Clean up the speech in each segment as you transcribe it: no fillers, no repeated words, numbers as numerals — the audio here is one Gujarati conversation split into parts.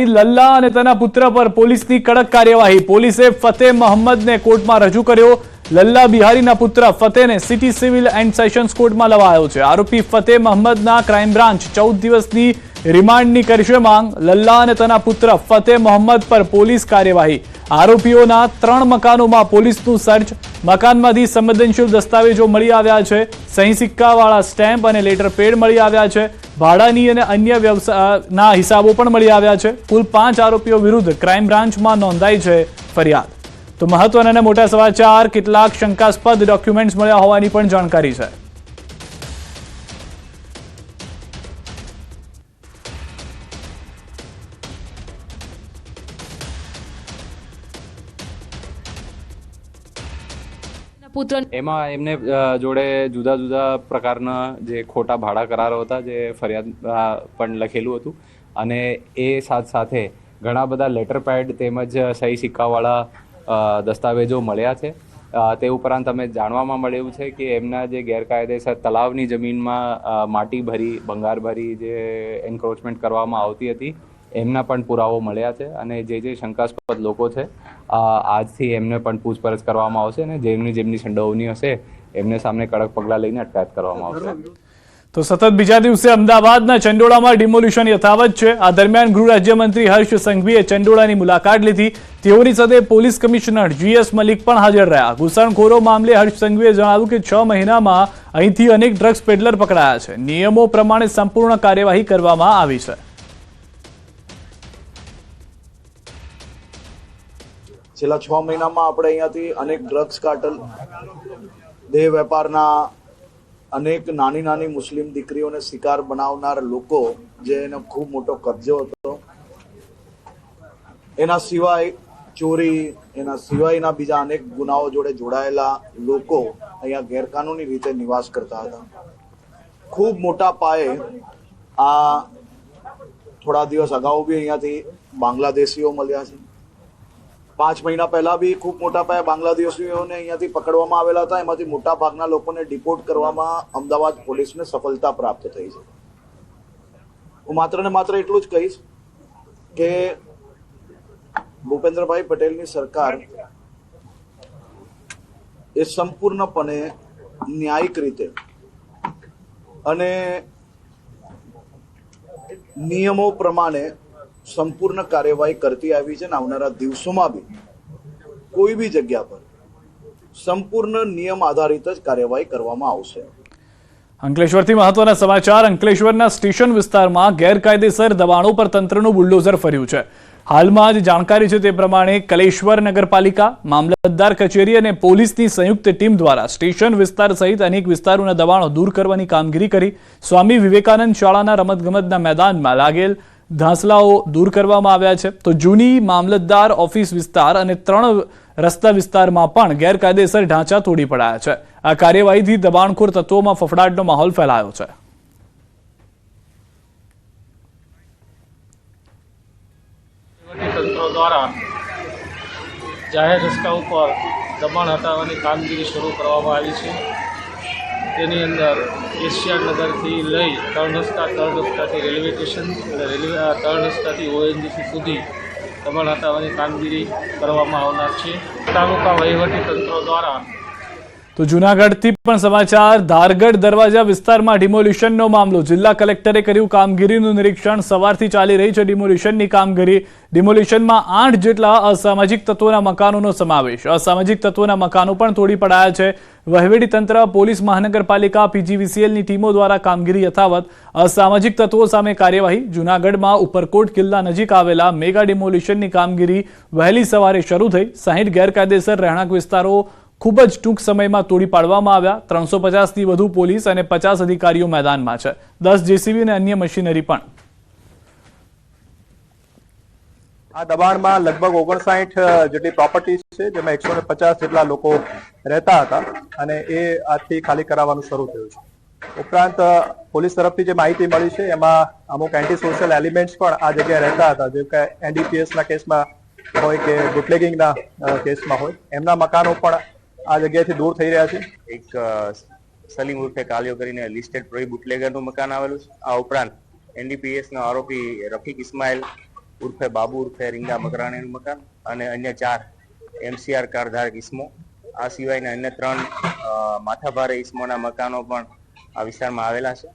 ભાઈ લલ્લા અને તેના પુત્ર પર પોલીસની કડક કાર્યવાહી। પોલીસે ફતેહ મોહમ્મદને કોર્ટમાં રજૂ કર્યો। લલ્લા બિહારીના પુત્ર ફતેહને સિટી સિવિલ એન્ડ સેશન્સ કોર્ટમાં લવાયો છે। આરોપી ફતેહ મોહમ્મદના ક્રાઇમ બ્રાન્ચ 14 દિવસની રિમાન્ડની કરશે માંગ। લલ્લા અને તેના પુત્ર ફતેહ મોહમ્મદ પર પોલીસ કાર્યવાહી। આરોપીઓના 3 મકાનોમાં પોલીસનું સર્ચ। મકાનમાંથી સંવેદનશીલ દસ્તાવેજો મળી આવ્યા છે। સહી સિક્કાવાળા સ્ટેમ્પ અને લેટર પેડ મળી આવ્યા છે। ભાડાની અને અન્ય વ્યવસાયના હિસાબો પણ મળી આવ્યા છે। કુલ 5 આરોપીઓ વિરુદ્ધ ક્રાઇમ બ્રાન્ચમાં નોંધાઈ છે ફરિયાદ। તો મહત્વના અને મોટા સમાચાર, કેટલાક શંકાસ્પદ ડોક્યુમેન્ટ્સ મળ્યા હોવાની પણ જાણકારી છે। એમાં એમને જોડે જુદા જુદા પ્રકારના જે ખોટા ભાડા કરારો હતા જે ફરિયાદ પણ લખેલું હતું અને એ સાથે ઘણા બધા લેટર પેડ તેમજ સહી સિક્કાવાળા દસ્તાવેજો મળ્યા છે। તે ઉપરાંત અમે જાણવામાં મળ્યું છે કે એમના જે ગેરકાયદેસર તલાવની જમીનમાં માટી ભરી ભંગાર ભરી જે એન્ક્રોચમેન્ટ કરવામાં આવતી હતી એમના પણ પુરાવો મળ્યા છે અને જે શંકાસ્પદ લોકો છે આજથી એમને પણ પૂછપરછ કરવામાં આવશે અને જેમની સંડોવણી હશે એમને સામે કડક પગલાં લઈને અટકાયત કરવામાં આવશે। તો સતત બીજા દિવસે અમદાવાદના ચંડોળામાં ડિમોલિશન યથાવત છે। આ દરમિયાન ગૃહ રાજ્યમંત્રી હર્ષ સંઘવીએ ચંડોળાની મુલાકાત લીધી। તેઓની સાથે પોલીસ કમિશનર GS મલિક પણ હાજર રહ્યા। ઘૂસણખોરો મામલે હર્ષ સંઘવીએ જણાવ્યું કે 6 મહિનામાં અહીંથી અનેક ડ્રગ્સ પેડલર પકડાયા છે। નિયમો પ્રમાણે સંપૂર્ણ કાર્યવાહી કરવામાં આવી છે। છેલ્લા 6 મહિનામાં આપણે અહીંયાથી અનેક ડ્રગ્સ કાર્ટલ, દેહ વેપારના અનેક નાની મુસ્લિમ દીકરીઓને શિકાર બનાવનાર લોકો જે એનો ખૂબ મોટો કબજો હતો, એના સિવાય ચોરી, એના સિવાયના બીજા અનેક ગુનાઓ જોડે જોડાયેલા લોકો અહીંયા ગેરકાનૂની રીતે નિવાસ કરતા હતા। ખૂબ મોટા પાયે આ થોડા દિવસ અગાઉ બી અહીંયાથી બાંગ્લાદેશીઓ મળ્યા છે। 5 મહિના પહેલા બી ખૂબ મોટા પાયે બાંગ્લાદેશીઓને અહીંયાથી પકડવામાં આવેલા હતા। એમાંથી મોટા ભાગના લોકોને ડિપોર્ટ કરવામાં અમદાવાદ પોલીસને સફળતા પ્રાપ્ત થઈ છે। હું માત્ર ને માત્ર એટલું જ કહીશ કે ભૂપેન્દ્રભાઈ પટેલની સરકાર એ સંપૂર્ણપણે ન્યાયિક રીતે અને નિયમો પ્રમાણે સંપૂર્ણ કાર્યવાહી કરતી આવી છે। આવનારા દિવસોમાં બી કોઈ બી જગ્યા પર સંપૂર્ણ નિયમ આધારિત જ કાર્યવાહી કરવામાં આવશે। અંકલેશ્વરથી મહત્વના સમાચાર। અંકલેશ્વરના સ્ટેશન વિસ્તારમાં ગેરકાયદેસર દબાણો પર તંત્રનું બુલડોઝર ફર્યું છે। હાલમાં જ જાણકારી છે તે પ્રમાણે કલેશ્વર નગરપાલિકા, મામલતદાર કચેરી અને પોલીસની સંયુક્ત ટીમ દ્વારા સ્ટેશન વિસ્તાર સહિત અનેક વિસ્તારોના દબાણો દૂર કરવાની કામગીરી કરી। સ્વામી વિવેકાનંદ શાળાના રમતગમતના મેદાનમાં લાગેલ ધાંસલાઓ દૂર કરવામાં આવ્યા છે। તો જૂની મામલતદાર ઓફિસ વિસ્તાર અને 3 રસ્તા વિસ્તારમાં પણ ગેરકાયદેસર ઢાંચા તોડી પડાયા છે। આ કાર્યવાહીથી દબાણખોર તત્વોમાં ફફડાટનો માહોલ ફેલાયો છે। તંત્રો દ્વારા જાહેર રસ્તા ઉપર દબાણ હટાવવાની કામગીરી શરૂ કરવામાં આવી છે। તેની અંદર એશિયાનગરથી લઈ 3 રસ્તાથી રેલવે સ્ટેશન અને 3 રસ્તાથી ONGC સુધી દબાણ હટાવવાની કામગીરી કરવામાં આવનાર છે। તાલુકા વહીવટી તંત્રો દ્વારા તો જૂનાગઢથી પણ સમાચાર। ધારગઢ દરવાજા વિસ્તારમાં ડિમોલિશનનો મામલો। જિલ્લા કલેક્ટરે કર્યું કામગીરીનું નિરીક્ષણ। સવારથી ચાલી રહી છે ડિમોલિશનની કામગીરી। ડિમોલિશનમાં 8 જેટલા અસામાજિક તત્વોના મકાનોનો સમાવેશ। અસામાજિક તત્વોના મકાનો પણ તોડી પડાયા છે। વહીવટી તંત્ર, પોલીસ મહાનગરપાલિકા, PGVCLની ટીમો દ્વારા કામગીરી યથાવત। અસામાજિક તત્વો સામે કાર્યવાહી। જૂનાગઢમાં ઉપરકોટ કિલ્લા નજીક આવેલા મેગા ડિમોલિશનની કામગીરી વહેલી સવારે શરૂ થઈ। 60 ગેરકાયદેસર રહેણાંક વિસ્તારો ખૂબ જ ટૂંક સમયમાં તોડી પાડવામાં આવ્યા। 350થી વધુ પોલીસ અને 50 અધિકારીઓ મેદાનમાં છે। 10 JCB અને અન્ય મશીનરી પણ। આ દબાણમાં લગભગ 59 જેટલી પ્રોપર્ટીઝ છે, જેમાં 150 જેટલા લોકો રહેતા હતા અને એ આજથી ખાલી કરાવવાનું શરૂ થયું છે। ઉપરાંત પોલીસ તરફથી જે માહિતી મળી છે એમાં અમુક એન્ટી સોશિયલ એલિમેન્ટ્સ પણ આ જગ્યાએ રહેતા હતા, જેમ કે NDPSના કેસમાં હોય કે બુટલેગિંગના કેસમાં હોય, એમના મકાનો પણ આ જગ્યાએથી દૂર થઈ રહ્યા છે। એક સલીમ ઉર્ફે કાલિયો કરીને લિસ્ટેડ પ્રોહી બુટલેગરનું મકાન આવેલું છે। આ ઉપરાંત NDPSના આરોપી રફીક ઇસ્માઇલ ઉર્ફે બાબુ ઉર્ફે રીંગા મકરાણીનું મકાન અને અન્ય 4 MCR કારધારક ઇસમો, આ સિવાયના અન્ય 3 માથાભારે ઇસમોના મકાનો પણ આ વિસ્તારમાં આવેલા છે.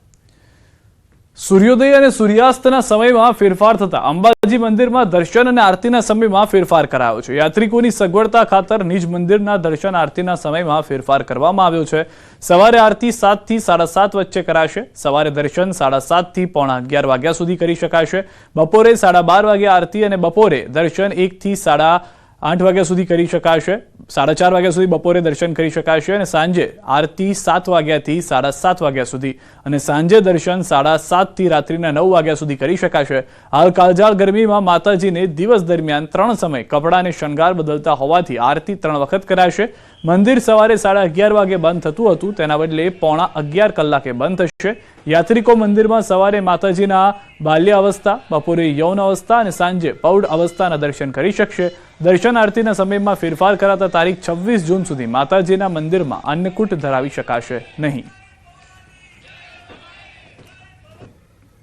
સૂર્યોદય અને સૂર્યાસ્તના સમયમાં ફેરફાર થતા અંબાજી મંદિરમાં દર્શન અને આરતીના સમયમાં ફેરફાર કરાયો છે. યાત્રિકોની સગવડતા ખાતર નિજ મંદિરના દર્શન આરતીના સમયમાં ફેરફાર કરવામાં આવ્યો છે. સવારે આરતી 7 થી 7:30 વચ્ચે કરાશે. સવારે દર્શન 7:30 થી 11:15 વાગ્યા સુધી કરી શકાશે. બપોરે 12:30 વાગે આરતી અને બપોરે દર્શન 1 થી 8:30 વાગ્યા સુધી કરી શકાશે. 4:30 વાગ્યા સુધી બપોરે દર્શન કરી શકાશે અને સાંજે આરતી 7 વાગ્યાથી 7:30 વાગ્યા સુધી અને સાંજે દર્શન 7:30 થી રાત્રિના 9 વાગ્યા સુધી કરી શકાશે. હાલ કાળઝાળ ગરમીમાં માતાજીને દિવસ દરમિયાન 3 સમય કપડાં અને શણગાર બદલતા હોવાથી આરતી 3 વખત કરાશે. મંદિર સવારે 11:30 વાગે બંધ થતું હતું, તેના બદલે 11:15 કલાકે બંધ થશે. યાત્રિકો મંદિરમાં સવારે માતાજીના બાલ્ય અવસ્થા, બપોરે યૌન અવસ્થા અને સાંજે પ્રૌઢ અવસ્થાના દર્શન કરી શકશે. દર્શન આરતીના સમયમાં ફેરફાર કરાતા તારીખ 26 જૂન સુધી માતાજીના મંદિરમાં અન્નકૂટ ધરાવી શકાશે નહીં.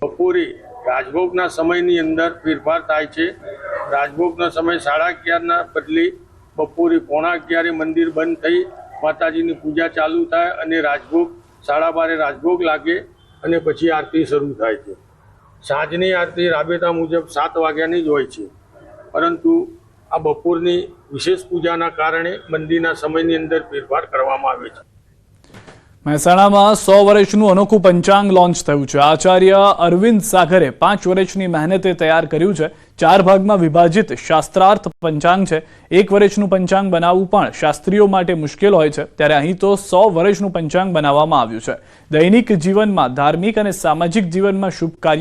બપોરે રાજભોગના સમયની અંદર ફેરફાર થાય છે. રાજભોગનો સમય 11:30ના બદલે બપોરે 11:15 મંદિર બંધ થઈ માતાજીની પૂજા ચાલુ થાય અને રાજભોગ 12:30 રાજભોગ લાગે અને પછી આરતી શરૂ થાય છે. સાંજની આરતી રાબેતા મુજબ 7 વાગ્યાની જ હોય છે, પરંતુ આ બપોરની વિશેષ પૂજાના કારણે મંદિરના સમયની અંદર ફેરફાર કરવામાં આવે છે. મહેસાણામાં 100 વર્ષનું અનોખું પંચાંગ લોન્ચ થયું છે. આચાર્ય અરવિંદ સાગરે 5 વર્ષની મહેનતે તૈયાર કર્યું છે. 4 ભાગમાં વિભાજિત શાસ્ત્રાર્થ પંચાંગ છે. 1 વર્ષનું પંચાંગ બનાવવું પણ શાસ્ત્રીઓ માટે મુશ્કેલ હોય છે, ત્યારે અહીં તો 100 વર્ષનું પંચાંગ બનાવવામાં આવ્યું છે. દૈનિક જીવનમાં, ધાર્મિક અને સામાજિક જીવનમાં શુભ કાર્ય